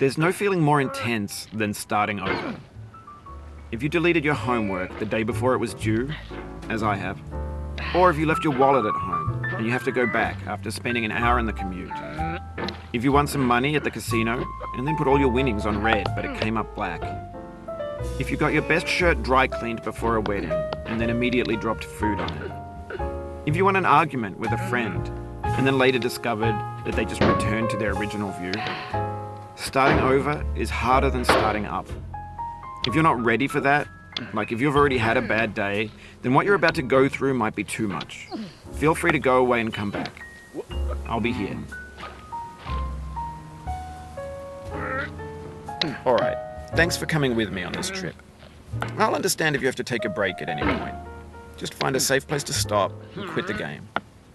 There's no feeling more intense than starting over. If you deleted your homework the day before it was due, as I have, or if you left your wallet at home and you have to go back after spending an hour in the commute. If you won some money at the casino and then put all your winnings on red but it came up black. If you got your best shirt dry cleaned before a wedding and then immediately dropped food on it. If you won an argument with a friend and then later discovered that they just returned to their original view. Starting over is harder than starting up. If you're not ready for that, like if you've already had a bad day, then what you're about to go through might be too much. Feel free to go away and come back. I'll be here. Alright, thanks for coming with me on this trip. I'll understand if you have to take a break at any point. Just find a safe place to stop and quit the game.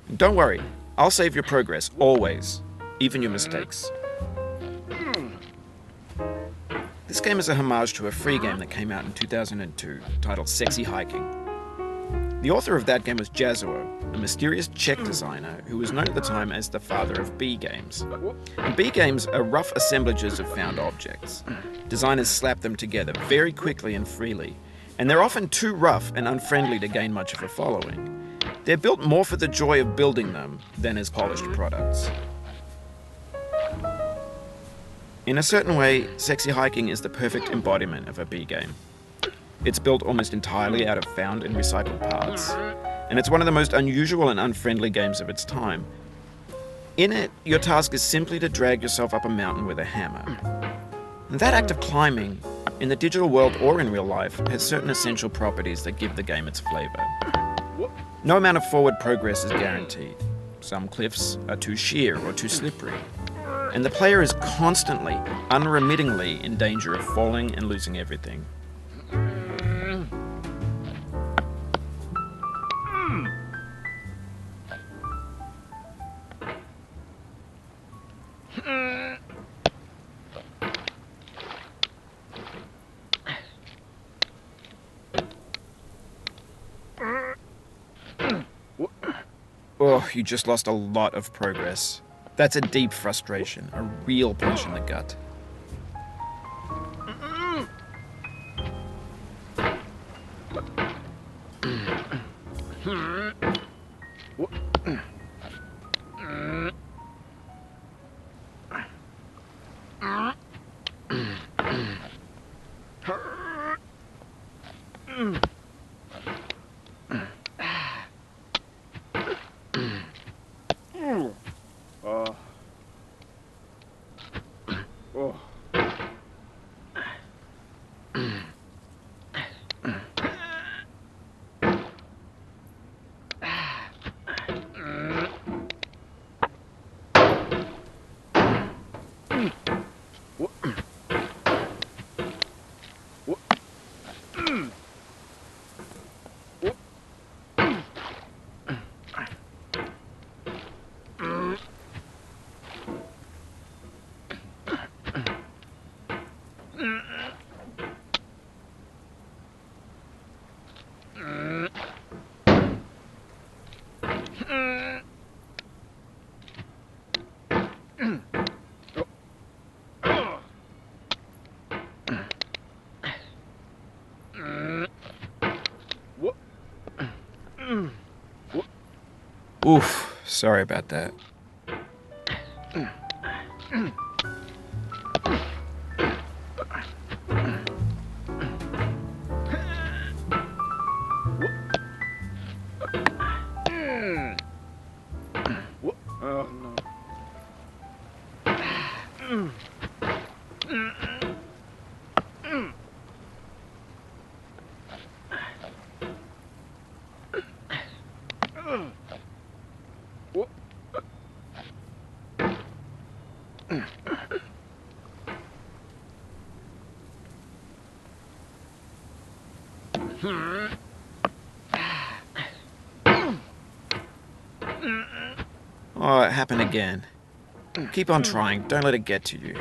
And don't worry, I'll save your progress, always. Even your mistakes. This game is a homage to a free game that came out in 2002, titled Sexy Hiking. The author of that game was Jazuo, a mysterious Czech designer who was known at the time as the father of B games. And B games are rough assemblages of found objects. Designers slap them together very quickly and freely, and they're often too rough and unfriendly to gain much of a following. They're built more for the joy of building them than as polished products. In a certain way, Sexy Hiking is the perfect embodiment of a B game. It's built almost entirely out of found and recycled parts, and it's one of the most unusual and unfriendly games of its time. In it, your task is simply to drag yourself up a mountain with a hammer. And that act of climbing, in the digital world or in real life, has certain essential properties that give the game its flavor. No amount of forward progress is guaranteed. Some cliffs are too sheer or too slippery. And the player is constantly, unremittingly in danger of falling and losing everything. Oh, you just lost a lot of progress. That's a deep frustration, a real punch in the gut. Oof, sorry about that. Oh, it happened again. Keep on trying. Don't let it get to you.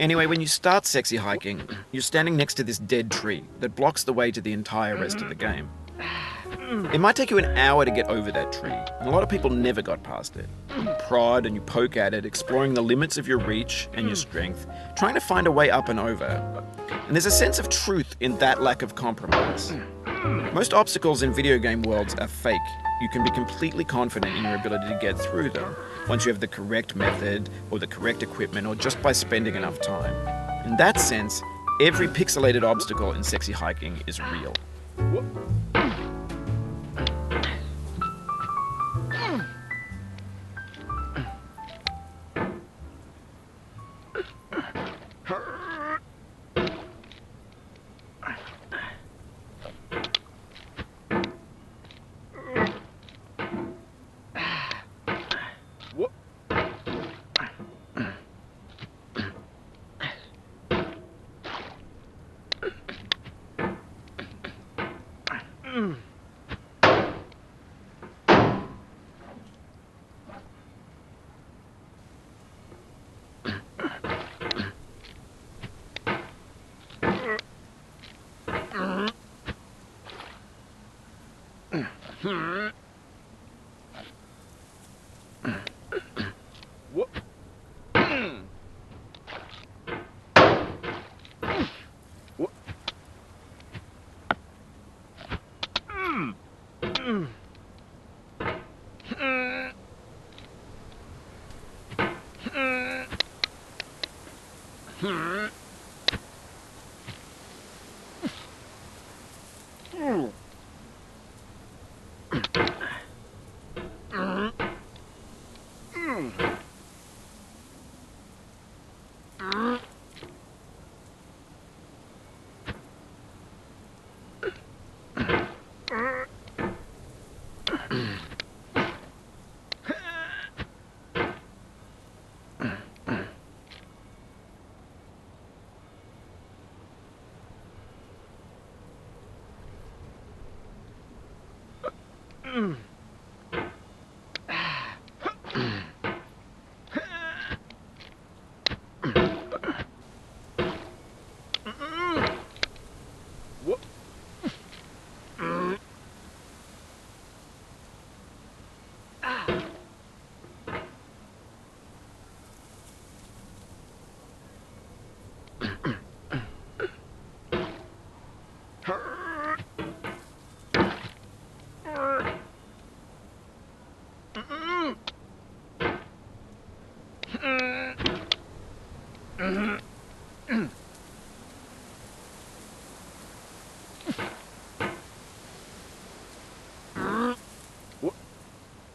Anyway, when you start sexy hiking, you're standing next to this dead tree that blocks the way to the entire rest of the game. It might take you an hour to get over that tree, and a lot of people never got past it. You prod and you poke at it, exploring the limits of your reach and your strength, trying to find a way up and over. And there's a sense of truth in that lack of compromise. Most obstacles in video game worlds are fake. You can be completely confident in your ability to get through them once you have the correct method or the correct equipment or just by spending enough time. In that sense, every pixelated obstacle in sexy hiking is real.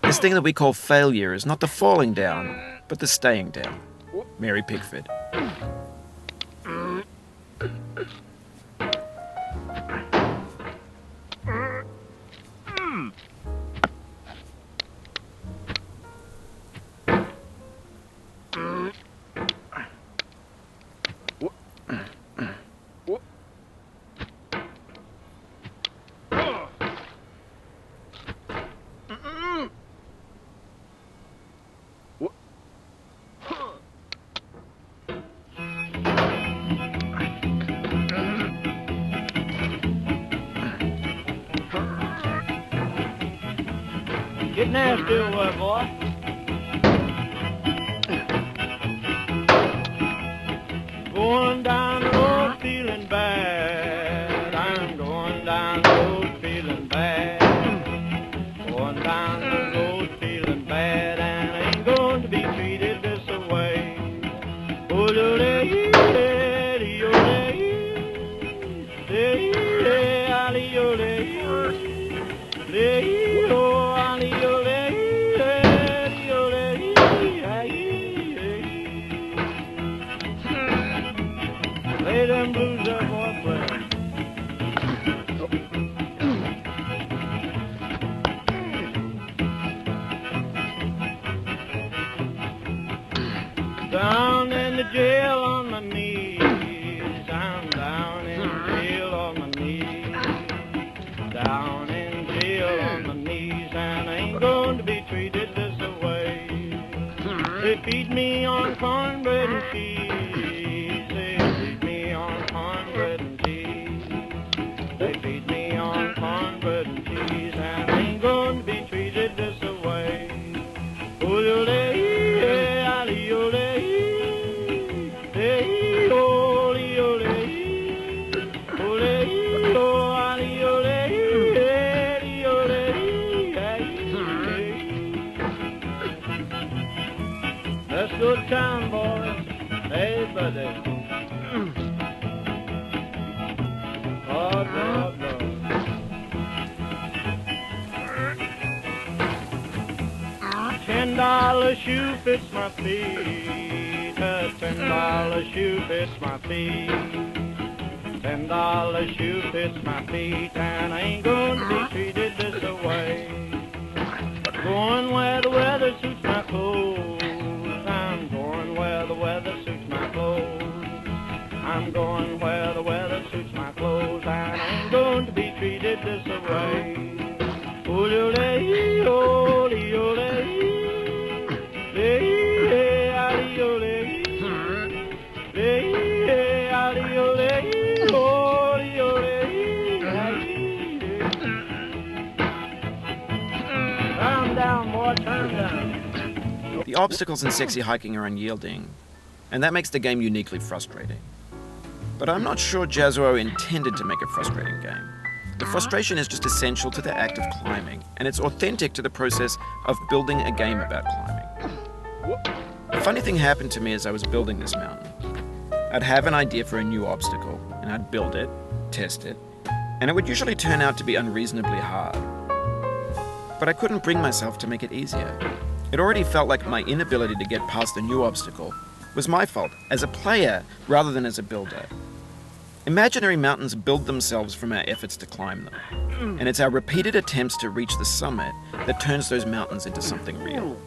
This thing that we call failure is not the falling down, but the staying down. Mary Pickford. Get nasty away, boy. Going down the road feeling bad. I'm going down the road feeling bad. Going down the road feeling bad. the jail on my knees. I'm down in jail on my knees. Down in jail on my knees, and I ain't going to be treated this way. They feed me on cornbread and cheese. They feed me on cornbread and cheese. They feed me on cornbread and cheese, and I ain't going to be treated this way. Let's go town, boys. Hey, buddy. Oh, no, no. $10 shoe fits my feet. A $10 shoe fits my feet. $10 shoe fits my feet, and I ain't going to be treated this way. Going where the weather suits my clothes. I'm going where the weather suits my clothes. I'm going where the weather suits my clothes, and I ain't going to be treated this way. Ole, ole, ole. The obstacles in sexy hiking are unyielding, and that makes the game uniquely frustrating. But I'm not sure Jazzuo intended to make a frustrating game. The frustration is just essential to the act of climbing, and it's authentic to the process of building a game about climbing. A funny thing happened to me as I was building this mountain. I'd have an idea for a new obstacle, and I'd build it, test it, and it would usually turn out to be unreasonably hard. But I couldn't bring myself to make it easier. It already felt like my inability to get past the new obstacle was my fault as a player rather than as a builder. Imaginary mountains build themselves from our efforts to climb them, and it's our repeated attempts to reach the summit that turns those mountains into something real.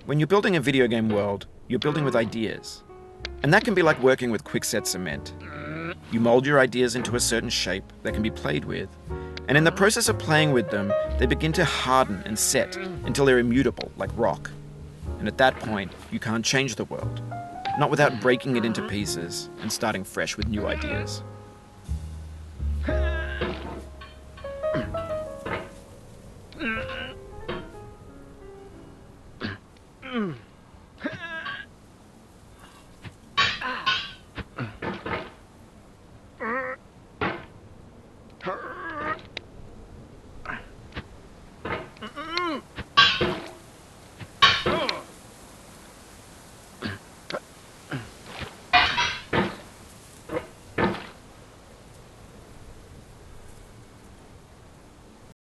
When you're building a video game world, you're building with ideas. And that can be like working with quickset cement. You mold your ideas into a certain shape that can be played with, and in the process of playing with them, they begin to harden and set until they're immutable, like rock. And at that point, you can't change the world, not without breaking it into pieces and starting fresh with new ideas.